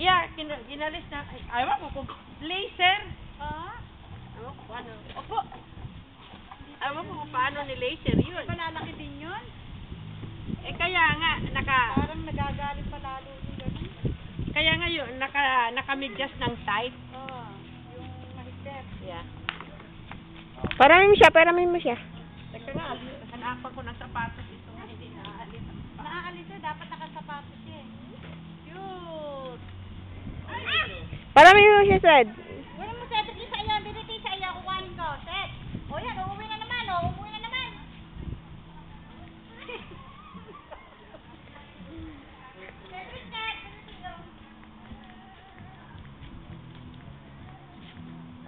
Yeah, ginalis na. Ayaw mo kung laser. Ayaw ko paano. Opo. Ayaw mo kung paano ni laser yun. Malalaki din yun. Eh kaya nga, Parang nagagalit pa lalo yung gano'n. kaya nga yun, nakamedyas ng tight. Yung mahigpit. Yeah. Paramin mo siya. Teka nga, hanapan ko ng sapatos ito nga hindi naaalis. Naaalis eh, dapat nakasapatos siya eh. Cute! Paramin mo siya, Sed. Wala mo set at sa iyo, biniti sa iyo, kukuhanin ko. Set! O yan, uuwi na naman, uuwi na naman.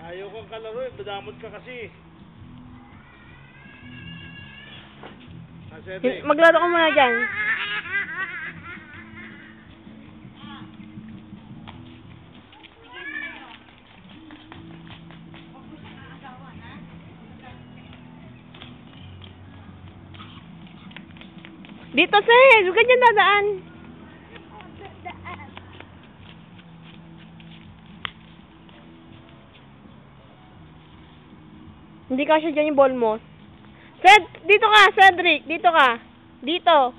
Ayaw kang kalaro eh, badamot ka kasi. Cedric. Maglaro ka muna dyan. Dito, Sed. Huwag ka dyan dadaan. Hindi kasi dyan yung ball mo. Dito ka, Cedric. Dito ka. Dito.